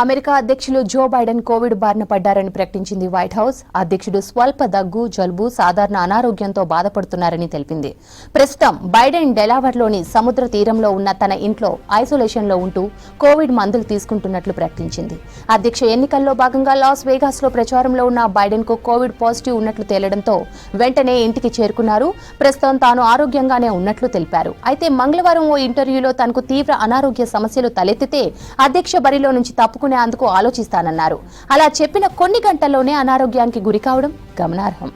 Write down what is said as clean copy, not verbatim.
America అధ్యక్షులు Joe Biden Covid బారిన పడ్డారని ప్రకటించింది వైట్ హౌస్. అధ్యక్షుడు స్వల్ప దగ్గు, జలుబు, సాధారణ అనారోగ్యంతో బాధపడుతున్నారని తెలిపింది. ప్రస్తుతం బైడెన్ డెలావర్లోని సముద్ర తీరంలో ఉన్న తన ఇంట్లో ఐసోలేషన్లో ఉంటూ కోవిడ్ మందులు తీసుకుంటున్నట్లు ప్రకటించింది. అధ్యక్ష ఎన్నికల్లో భాగంగా లాస్ వేగాస్లో ప్రచారంలో ఉన్న బైడెన్కు కోవిడ్ పాజిటివ్ ఉన్నట్లు తేలడంతో వెంటనే ఇంటికి చేరుకున్నారు. ప్రస్తుతం తాను ఆరోగ్యంగానే ఉన్నట్లు తెలిపారు. అయితే మంగళవారం ఓ ఇంటర్వ్యూలో తనకు తీవ్ర అనారోగ్య సమస్యలు తలెత్తితే అధ్యక్ష బరిలో నుంచి తప్పుకునేందుకు ఆలోచిస్తానన్నారు. అలా చెప్పిన కొన్ని గంటల్లోనే అనారోగ్యానికి గురి కావడం గమనార్హం.